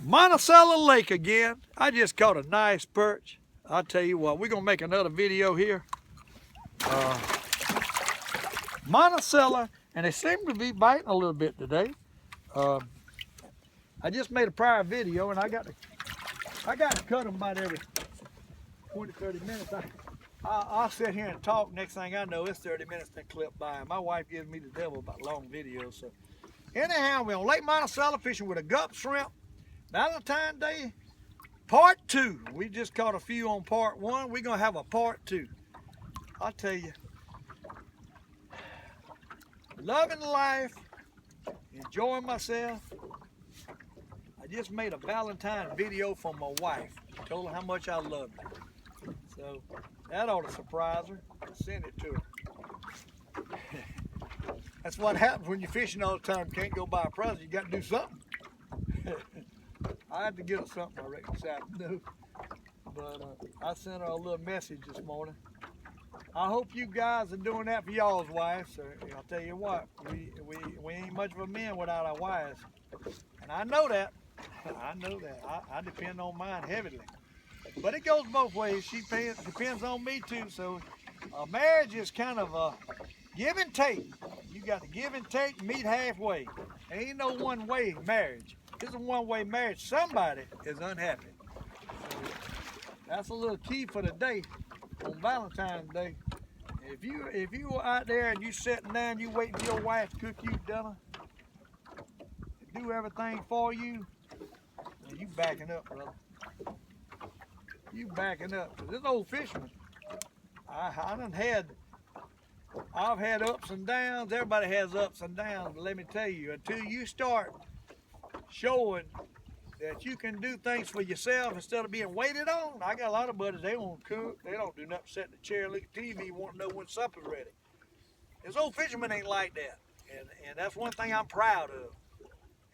Monticello Lake again. I just caught a nice perch. I'll tell you what, we're gonna make another video here. Monticello, and they seem to be biting a little bit today. I just made a prior video and I got to cut them about every 20-30 minutes. I'll sit here and talk. Next thing I know, it's 30 minutes that clip by. My wife gives me the devil about long videos. So anyhow, we're on Lake Monticello fishing with a gup shrimp. Valentine Day, part 2. We just caught a few on part 1. We're gonna have a part 2. I'll tell you, loving life, enjoying myself. I just made a Valentine video for my wife. Told her how much I loved her. So that ought to surprise her. Send it to her. That's what happens when you're fishing all the time. You can't go buy a present. You got to do something. I had to get her something, I reckon, this afternoon. But I sent her a little message this morning. I hope you guys are doing that for y'all's wives. I'll tell you what, we ain't much of a men without our wives. And I know that. I know that. I depend on mine heavily. But it goes both ways. She depends on me too. So marriage is kind of a give and take. You got to give and take, meet halfway. There ain't no one-way marriage. This is a one-way marriage. Somebody is unhappy. So that's a little key for the day on Valentine's Day. If you are out there and you sitting down, you waiting for your wife to cook you dinner, do everything for you, well, you backing up, brother. You backing up. This old fisherman, I've had ups and downs. Everybody has ups and downs, but let me tell you, until you start showing that you can do things for yourself instead of being waited on. I got a lot of buddies, they won't cook, they don't do nothing, sit in the chair, look at TV, want to know when supper's ready. This old fisherman ain't like that, and that's one thing I'm proud of.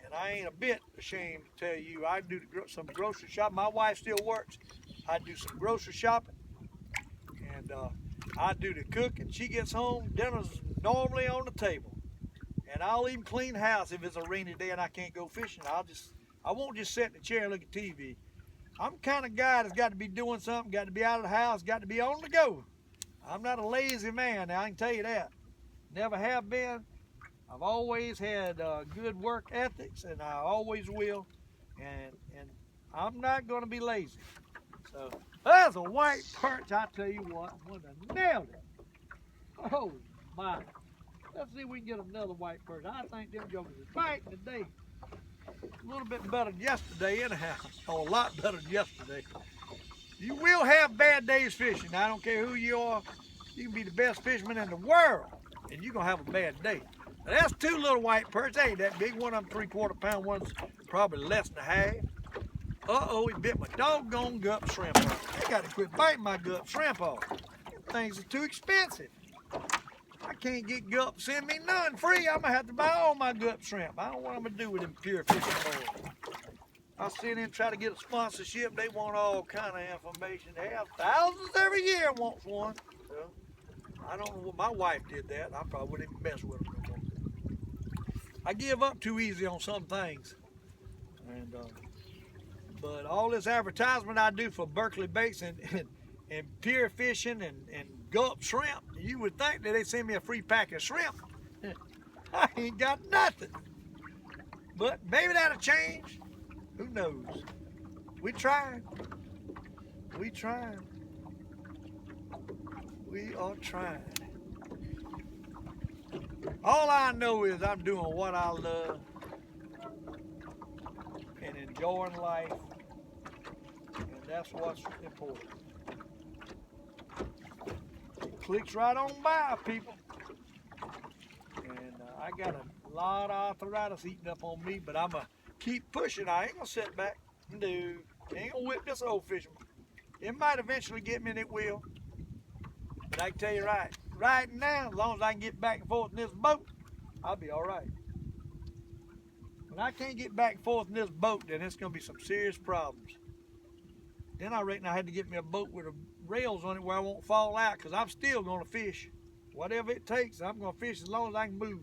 And I ain't a bit ashamed to tell you, I do some grocery shopping. My wife still works. I do some grocery shopping, and I do the cooking. She gets home, dinner's normally on the table. And I'll even clean the house if it's a rainy day and I can't go fishing. I won't just sit in the chair and look at TV. I'm the kind of guy that's got to be doing something, got to be out of the house, got to be on the go. I'm not a lazy man, I can tell you that. Never have been. I've always had good work ethics, and I always will. And I'm not going to be lazy. So that's a white perch, I tell you what, I would have nailed it. Oh my. Let's see if we can get another white perch. I think them jokers are biting today. A little bit better than yesterday anyhow. Oh, a lot better than yesterday. You will have bad days fishing. I don't care who you are. You can be the best fisherman in the world, and you're going to have a bad day. Now, that's 2 little white perch. They ain't that big. One of them 3/4 pound. One's probably less than a half. Uh-oh, he bit my doggone gup shrimp off. I got to quit biting my gup shrimp off. Things are too expensive. I can't get gup, send me none free. I'm gonna have to buy all my gup shrimp. I don't know what I'm gonna do with them pure fishing oil. I sit in and try to get a sponsorship. They want all kind of information. They have thousands every year wants one. So I don't know what my wife did that. I probably wouldn't even mess with them no more. I give up too easy on some things. And but all this advertisement I do for Berkeley Baits and pier fishing and gup shrimp, you would think that they send me a free pack of shrimp. I ain't got nothing. But maybe that'll change. Who knows? We trying. We trying. We are trying. All I know is I'm doing what I love and enjoying life, and that's what's important. Clicks right on by, people. And I got a lot of arthritis eating up on me, but I'm going to keep pushing. I ain't going to sit back. No, ain't going to whip this old fisherman. It might eventually get me, and it will. But I can tell you right now, as long as I can get back and forth in this boat, I'll be all right. When I can't get back and forth in this boat, then it's going to be some serious problems. Then I reckon I had to get me a boat with rails on it where I won't fall out, because I'm still going to fish. Whatever it takes, I'm going to fish as long as I can move.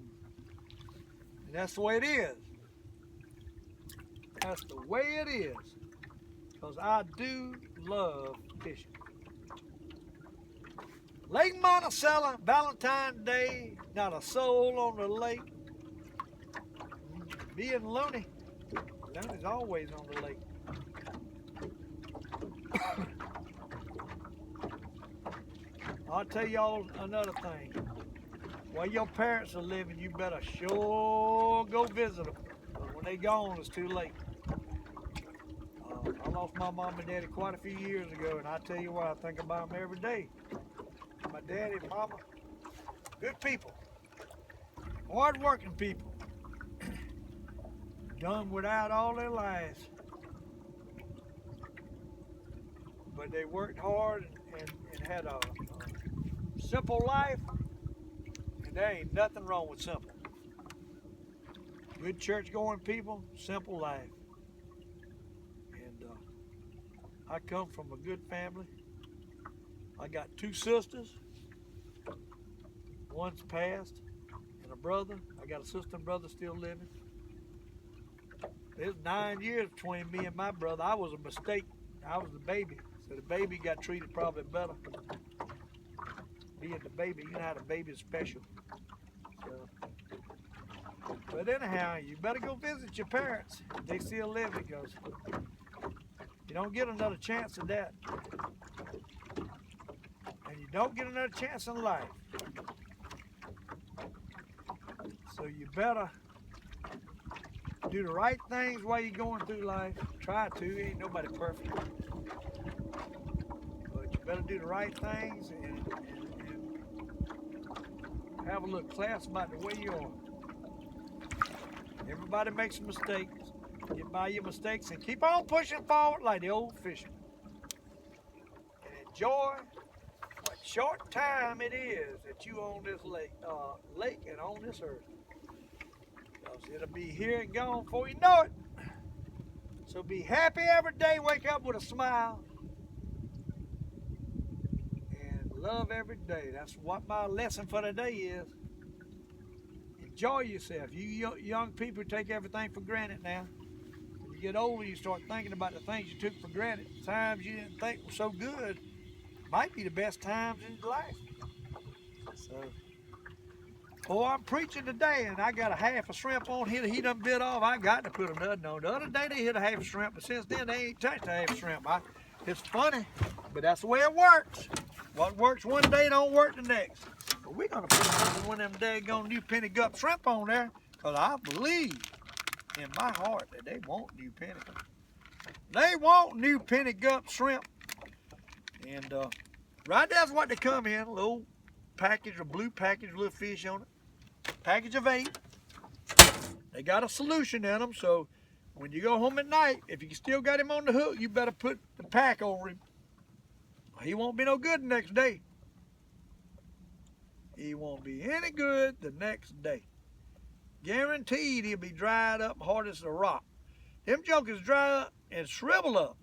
And that's the way it is. That's the way it is. Because I do love fishing. Lake Monticello, Valentine Day, not a soul on the lake. Being loony, loony's always on the lake. I'll tell y'all another thing. While your parents are living, you better sure go visit them. But when they gone, it's too late. I lost my mom and daddy quite a few years ago, and I tell you what, I think about them every day. My daddy and mama, good people, hard-working people, done without all their lives. But they worked hard and had a simple life, and there ain't nothing wrong with simple. Good church-going people, simple life. And I come from a good family. I got 2 sisters. One's passed, and a brother. I got a sister and brother still living. There's 9 years between me and my brother. I was a mistake. I was the baby. So the baby got treated probably better. Being the baby, you know how the baby's special. So, but anyhow, you better go visit your parents if they still live, because you don't get another chance at that. And you don't get another chance in life. So you better do the right things while you're going through life. Try to, ain't nobody perfect. But you better do the right things and have a little class about the way you are. Everybody makes mistakes. Get by your mistakes and keep on pushing forward like the old fisherman. And enjoy what short time it is that you on this lake and on this earth. Because it'll be here and gone before you know it. So be happy every day. Wake up with a smile. And love every day. That's what my lesson for today is. Enjoy yourself. You young people take everything for granted now. When you get older, you start thinking about the things you took for granted. Times you didn't think were so good might be the best times in your life. So, boy, I'm preaching today, and I got a half a shrimp on here that he done bit off. I got to put another on. The other day they hit a half a shrimp, but since then they ain't touched a half a shrimp. It's funny, but that's the way it works. What works one day don't work the next. But we're going to put one of them daggone new penny gut shrimp on there, because I believe in my heart that they want new penny. They want new penny gut shrimp. And right there's what they come in, a little package, a blue package, little fish on it. Package of 8. They got a solution in them, so when you go home at night, if you still got him on the hook, you better put the pack over him. He won't be no good the next day. He won't be any good the next day. Guaranteed he'll be dried up hard as a rock. Them jokers dry up and shrivel up.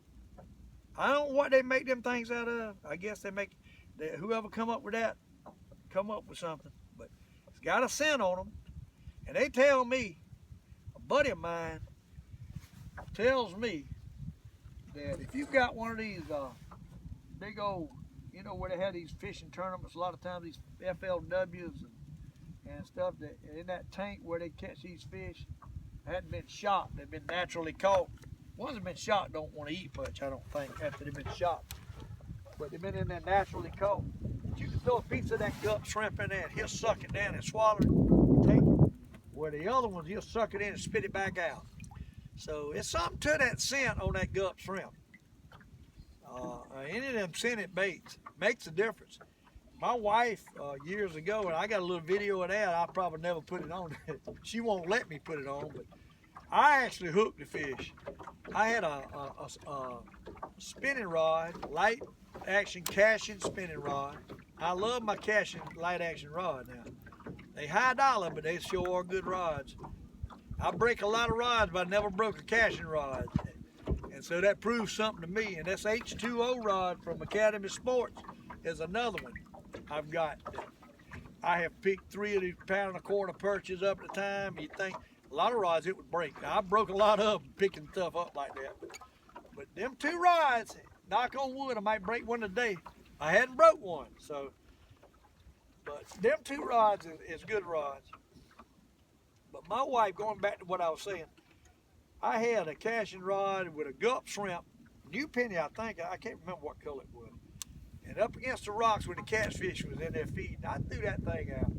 I don't know what they make them things out of. I guess whoever come up with that, come up with something. But it's got a scent on them. And they tell me, a buddy of mine tells me that if you've got one of these big old, you know, where they have these fishing tournaments, a lot of times these FLWs and stuff, that in that tank where they catch these fish, hadn't been shot, they've been naturally caught. Ones that have been shot don't want to eat much, I don't think, after they've been shot. But they've been in there naturally caught. But you can throw a piece of that gut shrimp in there and he'll suck it down and swallow it, take it. Where the other ones, he'll suck it in and spit it back out. So it's something to that scent on that gut shrimp. Any of them scented baits makes a difference. My wife, years ago, and I got a little video of that, I'll probably never put it on. She won't let me put it on, but I actually hooked the fish. I had a spinning rod, light action casting spinning rod. I love my casting light action rod now. They high dollar, but they sure are good rods. I break a lot of rods, but I never broke a casting rod. And so that proves something to me. And this H2O rod from Academy Sports is another one I've got. I have picked 3 of these £1.25 perches up at a time. You think a lot of rods it would break. Now, I broke a lot of them picking stuff up like that. But them 2 rods, knock on wood, I might break one today. I hadn't broke one, so. But them 2 rods is good rods. But my wife, going back to what I was saying, I had a casting rod with a gulp shrimp, new penny, I think. I can't remember what color it was. And up against the rocks where the catfish was in there feeding, I threw that thing out.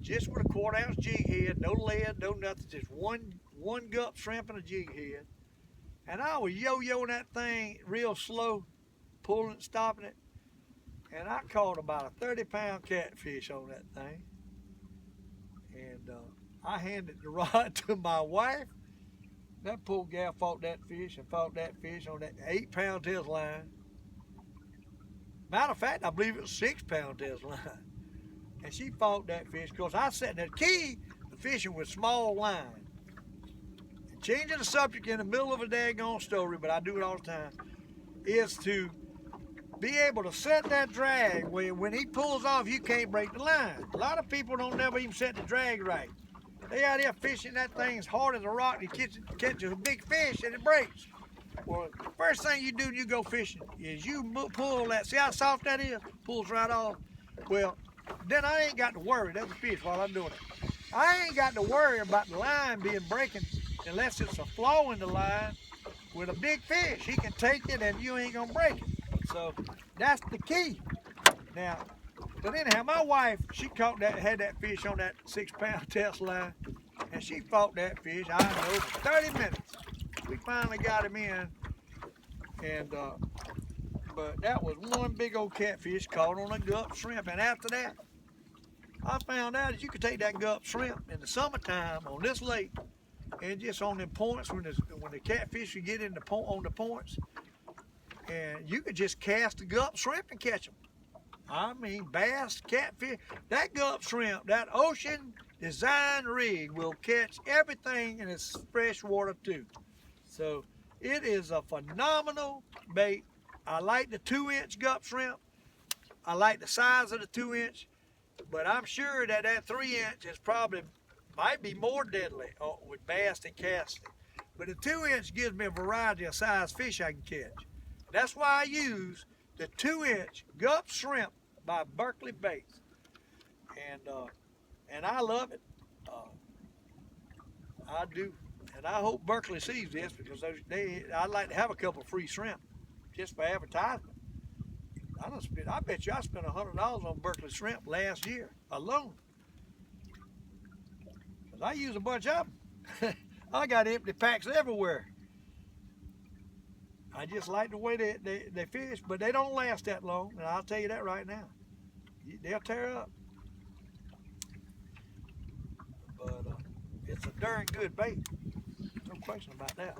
Just with a 1/4 ounce jig head, no lead, no nothing, just one gulp shrimp and a jig head. And I was yo-yoing that thing real slow, pulling it, stopping it. And I caught about a 30-pound catfish on that thing. And I handed the rod to my wife. That poor gal fought that fish on that 8-pound test line. Matter of fact, I believe it was 6-pound test line. And she fought that fish because I said the key to fishing with small line. And changing the subject in the middle of a daggone story, but I do it all the time, is to be able to set that drag where when he pulls off, you can't break the line. A lot of people don't never even set the drag right. They out there fishing that thing as hard as a rock to catch a big fish and it breaks. Well, the first thing you do when you go fishing is you pull that, see how soft that is? Pulls right off. Well, then I ain't got to worry, there's a fish while I'm doing it. I ain't got to worry about the line being breaking unless it's a flaw in the line with a big fish. He can take it and you ain't gonna break it. So that's the key. Now, but anyhow, my wife, she had that fish on that 6-pound test line, and she fought that fish, I don't know, for 30 minutes. We finally got him in, and but that was one big old catfish caught on a gulp shrimp. And after that, I found out that you could take that gulp shrimp in the summertime on this lake, and just on them points when the catfish would get in on the points, and you could just cast the gulp shrimp and catch them. I mean, bass, catfish, that gulp shrimp, that ocean design rig will catch everything in its fresh water too. So it is a phenomenal bait. I like the 2-inch gulp shrimp. I like the size of the 2-inch, but I'm sure that 3-inch is might be more deadly with bass than casting. But the 2-inch gives me a variety of size fish I can catch. That's why I use the 2-inch gulp shrimp by Berkeley Baits, and I love it. I do, and I hope Berkeley sees this because I'd like to have a couple free shrimp just for advertisement. I bet you I spent $100 on Berkeley shrimp last year alone, because I use a bunch of them. I got empty packs everywhere. I just like the way they fish, but they don't last that long, and I'll tell you that right now. They'll tear up. But it's a darn good bait. No question about that.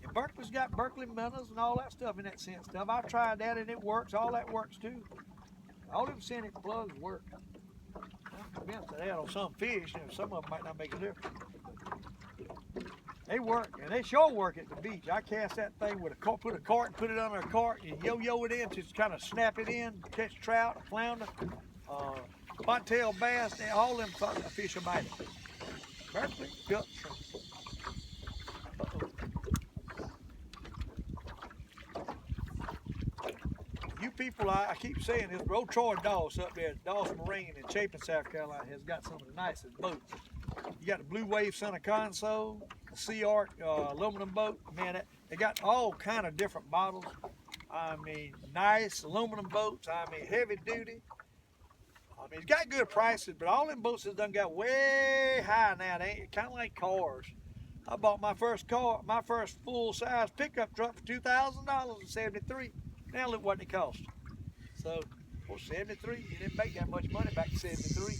And Berkeley's got Berkeley minnows and all that stuff in that scent stuff. I've tried that and it works. All that works too. All them scented plugs work. I'm convinced that on some fish, some of them might not make a difference. They work, and they sure work at the beach. I cast that thing with put a cart, put it under a cart, and yo-yo it in, just kind of snap it in, catch trout, flounder, bobtail bass, all them fish are biting. Berkeley, gulp shrimp. You people, I keep saying this, old Troy Dawes up there, Dawes Marine in Chapin, South Carolina, has got some of the nicest boats. You got the Blue Wave center console, the Sea Arc aluminum boat. Man, they got all kind of different models. I mean, nice aluminum boats. I mean, heavy duty. I mean, it's got good prices, but all them boats has done got way high now. They ain't kind of like cars. I bought my first full-size pickup truck for $2,000 in '73. Now look what it cost. So, for '73, you didn't make that much money back in '73.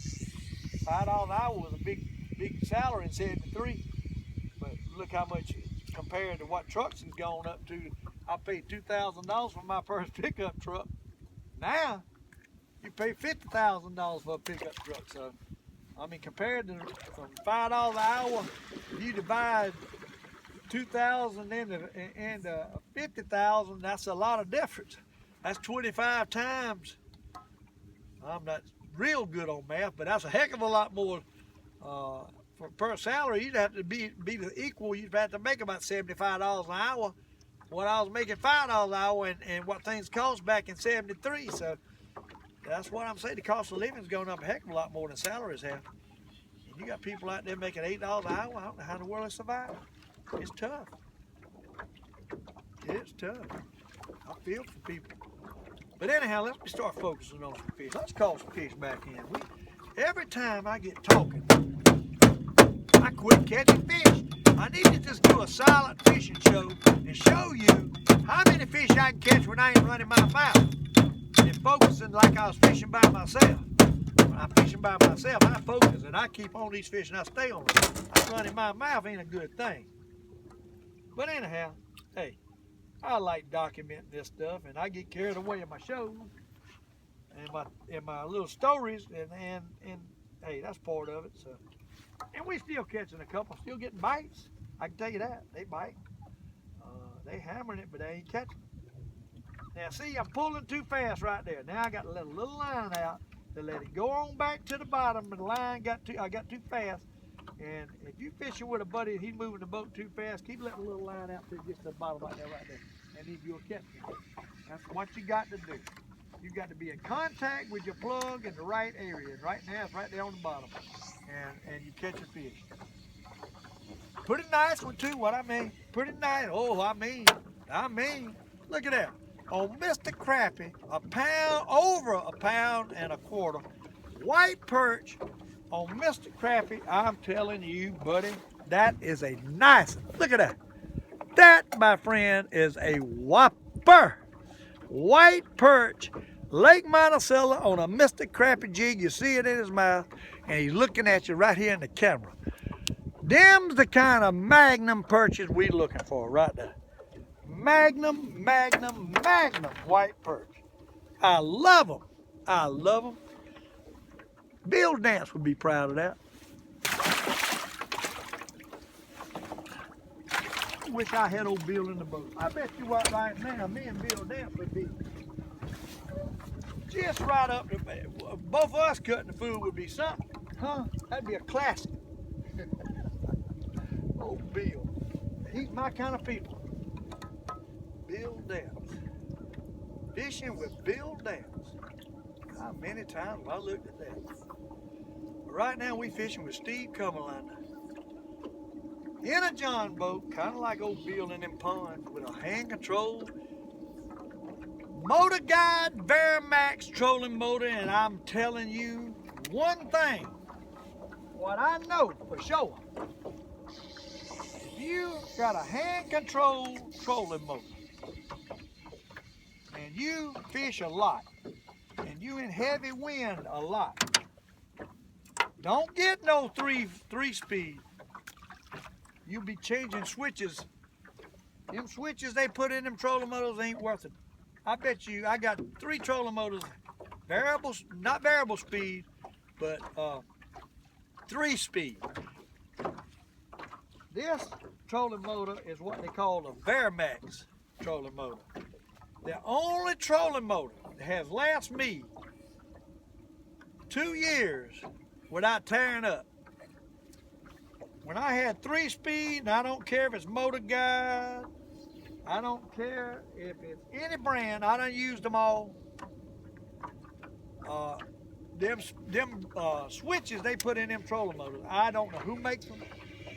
$5 an hour was a big salary in '73. But look how much compared to what trucks has gone up to. I paid $2,000 for my first pickup truck. Now, you pay $50,000 for a pickup truck. So, I mean, compared to from $5 an hour, you divide 2,000 into 50,000. That's a lot of difference. That's 25 times. I'm not real good on math, but that's a heck of a lot more per salary, you'd have to be the equal. You'd have to make about $75 an hour. What I was making $5 an hour, and what things cost back in '73. So that's what I'm saying. The cost of living's going up a heck of a lot more than salaries have. And you got people out there making $8 an hour. I don't know how in the world they survive. It's tough. It's tough. I feel for people. But anyhow, let's start focusing on some fish. Let's call some fish back in. Every time I get talking, I quit catching fish. I need to just do a silent fishing show and show you how many fish I can catch when I ain't running my mouth and focusing like I was fishing by myself. When I'm fishing by myself, I focus and I keep on these fish and I stay on them. I'm running my mouth ain't a good thing. But anyhow, hey, I like documenting this stuff, and I get carried away in my shows and my little stories, and hey, that's part of it. So, and we still catching a couple, still getting bites. I can tell you that they bite. They hammering it, but they ain't catching it. Now, see, I'm pulling too fast right there. Now I got to let a little line out to let it go on back to the bottom, but the line I got too fast. And if you fishing with a buddy and he's moving the boat too fast, keep letting a little line out till it gets to the bottom right there, and then you'll catch it. That's what you got to do. You got to be in contact with your plug in the right area. And right now it's right there on the bottom, and you catch a fish. Pretty nice one too. What I mean, pretty nice. Oh, I mean, look at that. On Mr. Crappie, over a pound and a quarter, white perch. On Mr. Crappie, I'm telling you, buddy, that is a nice one. Look at that. That, my friend, is a whopper. White perch, Lake Monticello on a Mr. Crappie jig. You see it in his mouth, and he's looking at you right here in the camera. Them's the kind of magnum perches we looking for right there. Magnum white perch. I love them. I love them. Bill Dance would be proud of that. I wish I had old Bill in the boat. I bet you what right now, me and Bill Dance would be just right up to both of us cutting the food would be something. Huh? That'd be a classic. Oh, Bill. He's my kind of people. Bill Dance. Fishing with Bill Dance. How many times have I looked at that? But right now we fishing with Steve Comalander. In a John boat, kind of like old Bill in them ponds, with a hand control motor guide Varimax trolling motor. And I'm telling you one thing, what I know for sure, if you got a hand control trolling motor and you fish a lot and you in heavy wind a lot, don't get no three speed. You'll be changing switches. Them switches they put in them trolling motors ain't worth it. I bet you I got 3 trolling motors, not variable speed, but 3 speed. This trolling motor is what they call a Varimax trolling motor. The only trolling motor that has lasted me 2 years without tearing up. When I had 3 speed, and I don't care if it's motor guide, I don't care if it's any brand, I done used them all. Them switches they put in them trolling motors, I don't know who makes them,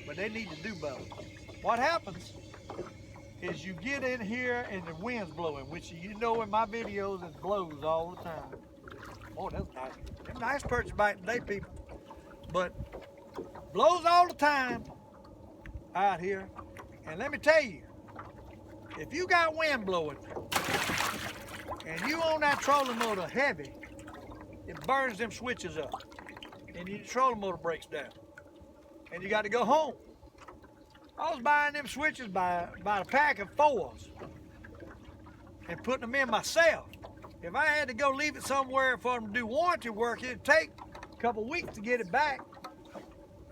but they need to do better. What happens is you get in here and the wind's blowing, which you know in my videos it blows all the time. Oh, that's nice. Them nice perch biting today, people. But blows all the time out here. And let me tell you, if you got wind blowing and you on that trolling motor heavy, it burns them switches up and your trolling motor breaks down and you got to go home. I was buying them switches by a pack of 4s and putting them in myself. If I had to go leave it somewhere for them to do warranty work, it'd take a couple weeks to get it back.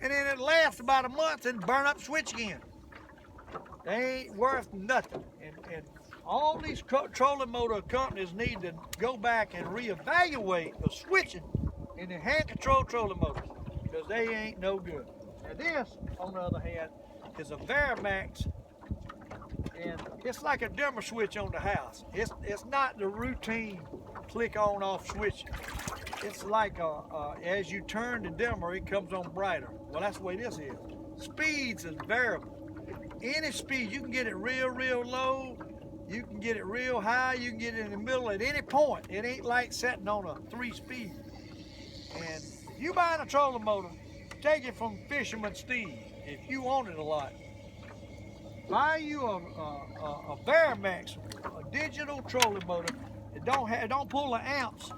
And then it lasts about a month and burn up the switch again. They ain't worth nothing. And all these trolling motor companies need to go back and reevaluate the switching in the hand control trolling motors, because they ain't no good. Now this, on the other hand, is a Varimax, and it's like a dimmer switch on the house. It's not the routine click on off switch. It's like as you turn the dimmer, it comes on brighter. Well, that's the way this is. Speeds is variable. Any speed, you can get it real low, you can get it real high, you can get it in the middle at any point. It ain't like setting on a 3-speed. And if you buying a trolling motor, take it from Fisherman Steve if you want it a lot. Buy you a Varimax, a digital trolling motor. It don't pull the amps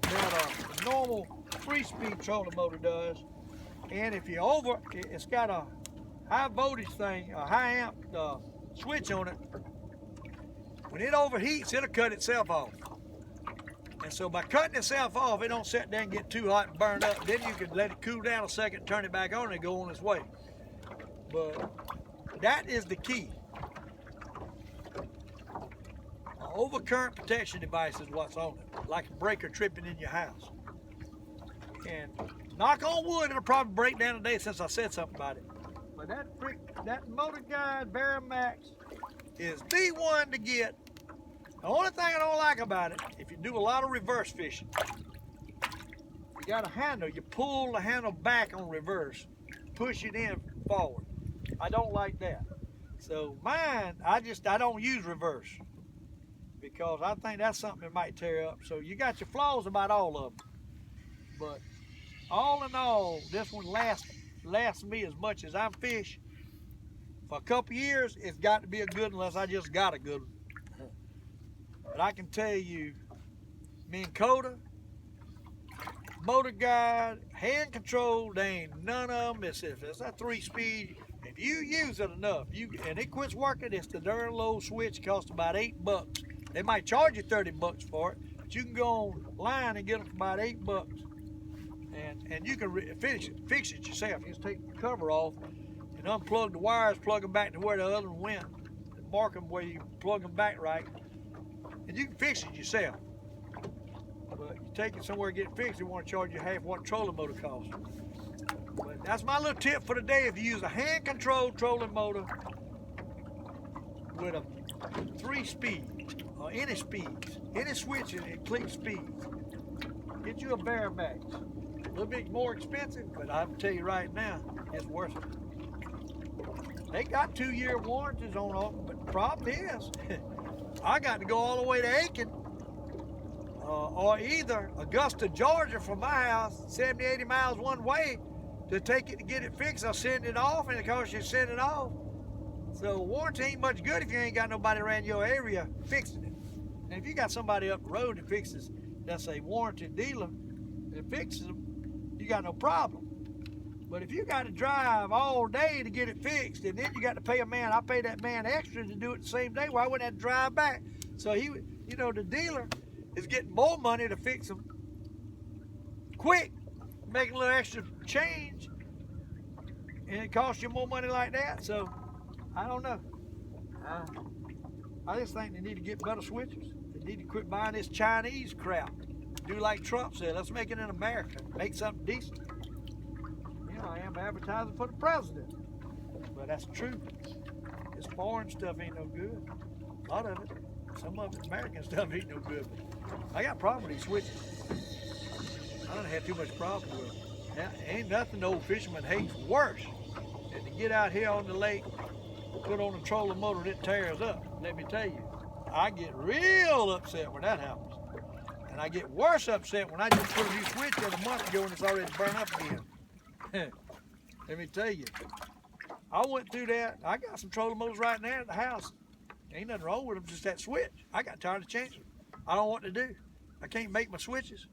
that a normal 3-speed trolling motor does. And if you're over, it's got a high voltage thing, a high amp switch on it. When it overheats, it'll cut itself off. And so by cutting itself off, it don't sit there and get too hot and burn up. Then you can let it cool down a second, turn it back on, and go on its way. But that is the key. An overcurrent protection device is what's on it, like a breaker tripping in your house. And knock on wood, it'll probably break down today since I said something about it. But that Motor Guide Varimax is the one to get. The only thing I don't like about it, if you do a lot of reverse fishing, you got a handle, you pull the handle back on reverse, push it in forward. I don't like that. So mine, I don't use reverse because I think that's something that might tear up. So you got your flaws about all of them. But all in all, this one lasts me as much as I fish. For a couple years, it's got to be a good one unless I just got a good one. But I can tell you, me and Coda, Motor Guide, hand control, they ain't none of them. It's a 3-speed. If you use it enough, and it quits working, it's the darn low switch, costs about $8. They might charge you $30 for it, but you can go online and get them for about $8. And you can fix it yourself. You just take the cover off and unplug the wires, plug them back to where the other one went, and mark them where you plug them back right, and you can fix it yourself. But you take it somewhere and get it fixed, they want to charge you half what a trolling motor costs. But that's my little tip for the day. If you use a hand-controlled trolling motor with a 3-speed or any speeds, any switches and click speeds, get you a Varimax. A little bit more expensive, but I'll tell you right now, it's worth it. They got 2-year warranties on them, but the problem is, I got to go all the way to Aiken or either Augusta, Georgia from my house, 70, 80 miles one way to take it to get it fixed. I'll send it off, and it costs you to send it off. So warranty ain't much good if you ain't got nobody around your area fixing it. And if you got somebody up the road that fixes, that's a warranted dealer that fixes them, you got no problem. But if you got to drive all day to get it fixed, and then you got to pay a man, I pay that man extra to do it the same day, well, I wouldn't have to drive back. So the dealer is getting more money to fix them quick, make a little extra change, and it costs you more money like that. So I don't know. I just think they need to get better switches. They need to quit buying this Chinese crap. Do like Trump said, let's make it in America. Make something decent. I am advertising for the president. But that's true. This foreign stuff ain't no good. A lot of it. Some of it, American stuff ain't no good. I got a problem with these switches. I don't have too much problem with them. Now, ain't nothing the old fisherman hates worse than to get out here on the lake, put on a trolling motor that tears up. Let me tell you, I get real upset when that happens. And I get worse upset when I just put a new switch in a month ago and it's already burned up again. Let me tell you, I went through that. I got some trolling motors right now at the house. Ain't nothing wrong with them, just that switch. I got tired of changing them. I don't know what to do. I can't make my switches,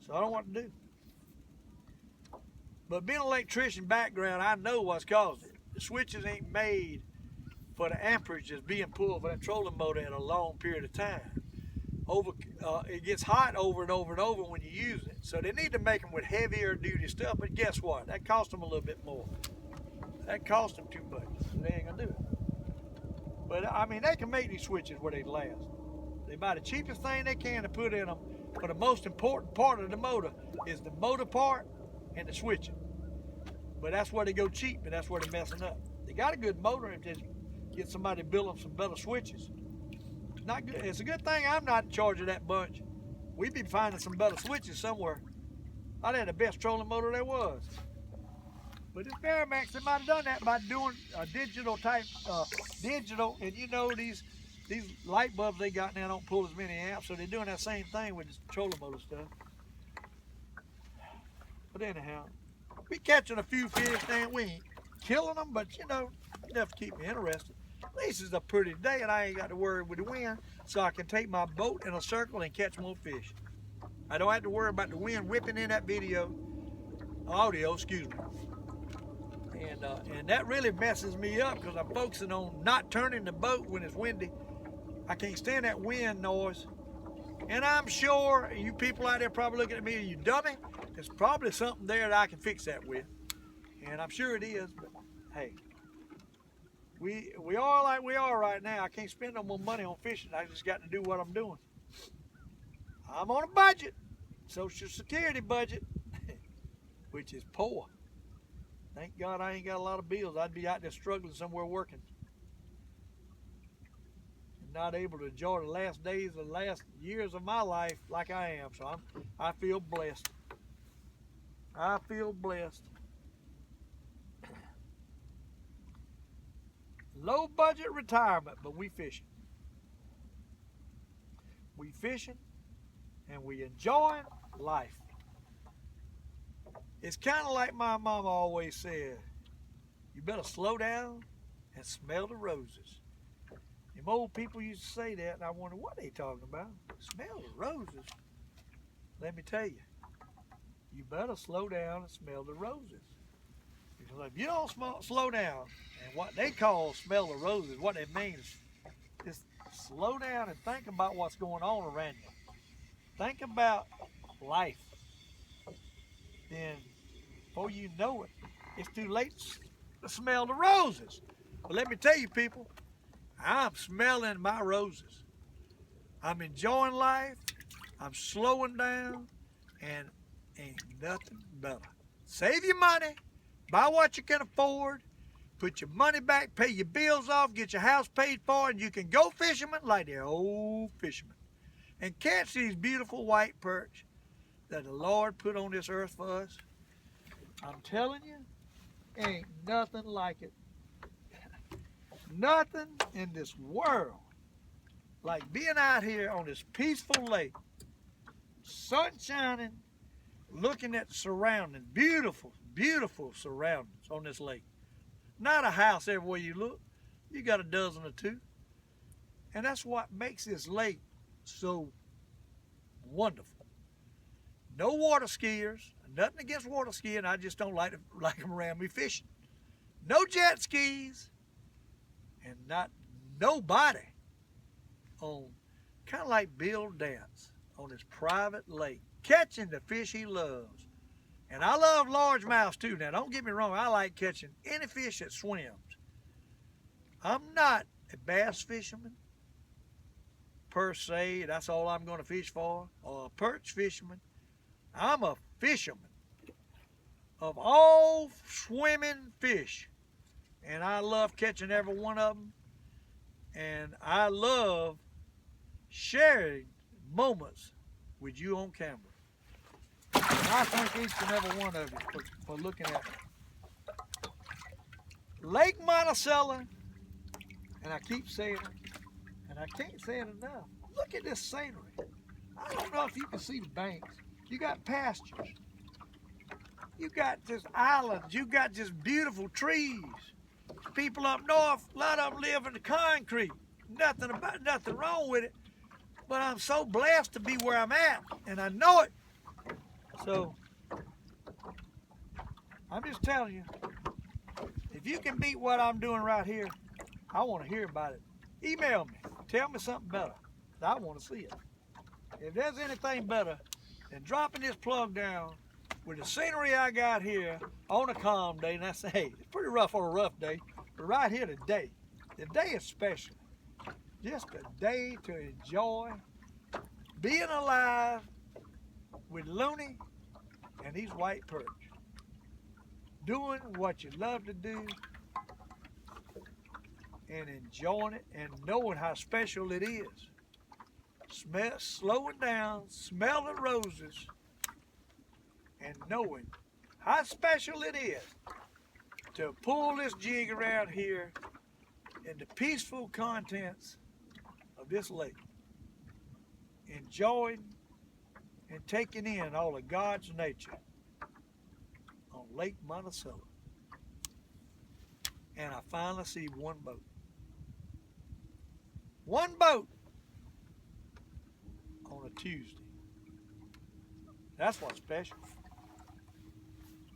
so I don't know what to do. But being an electrician background, I know what's caused it. The switches ain't made for the amperage that's being pulled for that trolling motor in a long period of time. It gets hot over and over and over when you use it. So they need to make them with heavier duty stuff, but guess what? That costs them a little bit more. That costs them too much. So they ain't gonna do it. But I mean, they can make these switches where they last. They buy the cheapest thing they can to put in them, but the most important part of the motor is the motor part and the switching. But that's where they go cheap, and that's where they're messing up. They got a good motor and just get somebody to build them some better switches. Not good. It's a good thing I'm not in charge of that bunch. We'd be finding some better switches somewhere. I'd have the best trolling motor there was. But this Varimax, they might have done that by doing a digital type, and you know these light bulbs they got now don't pull as many amps, so they're doing that same thing with this trolling motor stuff. But anyhow, we catching a few fish, then we ain't killing them, but you know, enough to keep me interested. At least it's a pretty day and I ain't got to worry with the wind, so I can take my boat in a circle and catch more fish. I don't have to worry about the wind whipping in that audio, excuse me. And that really messes me up because I'm focusing on not turning the boat when it's windy. I can't stand that wind noise. And I'm sure you people out there probably looking at me, you dummy. There's probably something there that I can fix that with. And I'm sure it is, but hey. We are like we are right now. I can't spend no more money on fishing. I just got to do what I'm doing. I'm on a budget. Social Security budget. Which is poor. Thank God I ain't got a lot of bills. I'd be out there struggling somewhere working. And not able to enjoy the last days or last years of my life like I am. So I feel blessed. I feel blessed. Low budget retirement, but we fishing. We fishing and we enjoying life. It's kind of like my mama always said, you better slow down and smell the roses. Them old people used to say that, and I wonder what they talking about. Smell the roses. Let me tell you, you better slow down and smell the roses. Because if you don't slow down, and what they call smell the roses, what it means is just slow down and think about what's going on around you. Think about life. Then, before you know it, it's too late to smell the roses. But let me tell you, people, I'm smelling my roses. I'm enjoying life. I'm slowing down, and ain't nothing better. Save your money. Buy what you can afford. Put your money back. Pay your bills off. Get your house paid for, and you can go fishermen like the old fishermen and catch these beautiful white perch that the Lord put on this earth for us. I'm telling you, ain't nothing like it. Nothing in this world like being out here on this peaceful lake, sun shining, looking at the surroundings, beautiful, beautiful surroundings on this lake. Not a house everywhere you look. You got a dozen or two. And that's what makes this lake so wonderful. No water skiers, nothing against water skiing, I just don't like them around me fishing. No jet skis, and not nobody on, kind of like Bill Dance on his private lake, catching the fish he loves. And I love largemouths too. Now don't get me wrong, I like catching any fish that swims. I'm not a bass fisherman per se, that's all I'm going to fish for, or a perch fisherman. I'm a fisherman of all swimming fish, and I love catching every one of them, and I love sharing moments with you on camera. And I thank each and every one of you for looking at me. Lake Monticello, and I keep saying it, and I can't say it enough. Look at this scenery. I don't know if you can see the banks. You got pastures. You got just islands. You got just beautiful trees. People up north, a lot of them live in the concrete. Nothing wrong with it. But I'm so blessed to be where I'm at, and I know it. So, I'm just telling you, if you can beat what I'm doing right here, I want to hear about it. Email me. Tell me something better. I want to see it. If there's anything better than dropping this plug down with the scenery I got here on a calm day, and I say, hey, it's pretty rough on a rough day, but right here today, the day is special. Just a day to enjoy being alive with Looney and these white perch. doing what you love to do and enjoying it and knowing how special it is. Slowing down, smell the roses, and knowing how special it is to pull this jig around here in the peaceful contents of this lake, enjoying and taking in all of God's nature on Lake Monticello. And I finally see one boat. One boat on a Tuesday. That's what's special.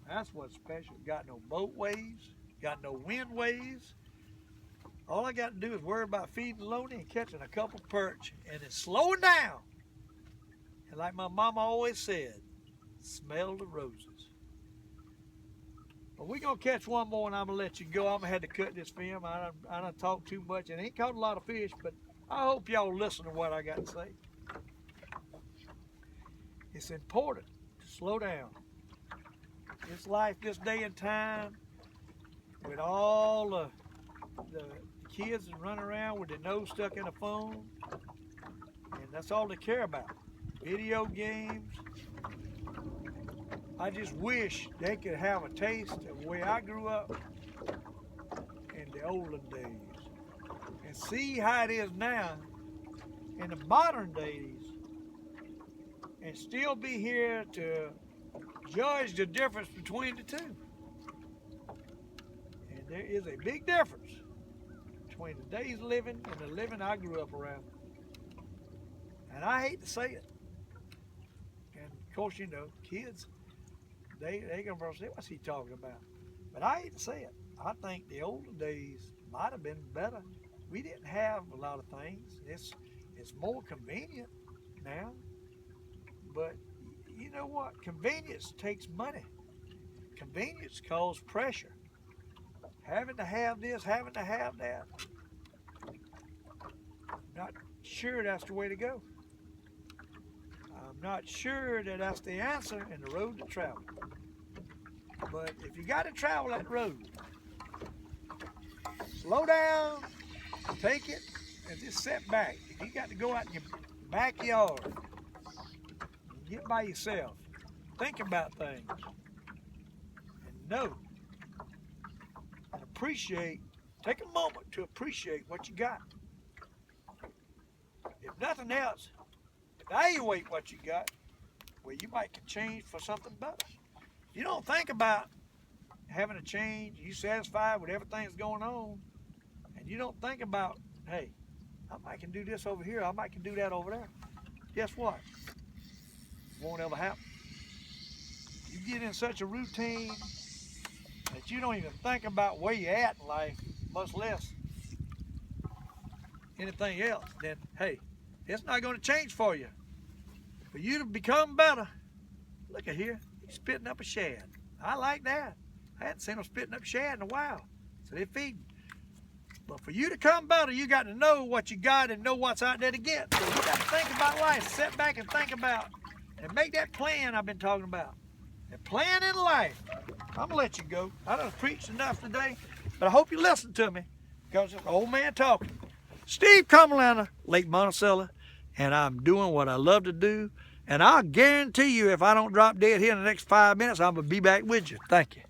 That's what's special. Got no boat waves, got no wind waves. All I got to do is worry about feeding Loney and catching a couple perch, and it's slowing down. And like my mama always said, smell the roses. But we're going to catch one more and I'm going to let you go. I'm going to have to cut this film. I done talked too much and ain't caught a lot of fish, but I hope y'all listen to what I got to say. It's important to slow down. This life, this day and time, with all the kids that run around with their nose stuck in a phone, and that's all they care about. Video games. I just wish they could have a taste of the way I grew up in the olden days and see how it is now in the modern days and still be here to judge the difference between the two. And there is a big difference between today's living and the living I grew up around. And I hate to say it. And of course, you know, kids, they gonna say, what's he talking about? But I hate to say it. I think the older days might have been better. We didn't have a lot of things. It's more convenient now. But you know what? Convenience takes money. Convenience causes pressure. Having to have this, having to have that. I'm not sure that's the way to go. I'm not sure that that's the answer and the road to travel. But if you got to travel that road, slow down, take it, and just sit back. If you got to go out in your backyard, get by yourself, think about things, and know and appreciate, take a moment to appreciate what you got. If nothing else, evaluate what you got, where you might can change for something better. You don't think about having a change, you satisfied with everything that's going on, and you don't think about, hey, I might can do this over here, I might can do that over there. Guess what? It won't ever happen. You get in such a routine that you don't even think about where you're at in life, much less anything else, then hey, it's not going to change for you. For you to become better, look at here, he's spitting up a shad. I like that. I hadn't seen him spitting up shad in a while, so they're feeding. But for you to come better, you got to know what you got and know what's out there to get. So you got to think about life, sit back and think about, and make that plan I've been talking about. And plan in life. I'm going to let you go. I done preached enough today, but I hope you listen to me, because it's an old man talking. Steve Comalander, Lake Monticello, and I'm doing what I love to do. And I'll guarantee you, if I don't drop dead here in the next 5 minutes, I'm going to be back with you. Thank you.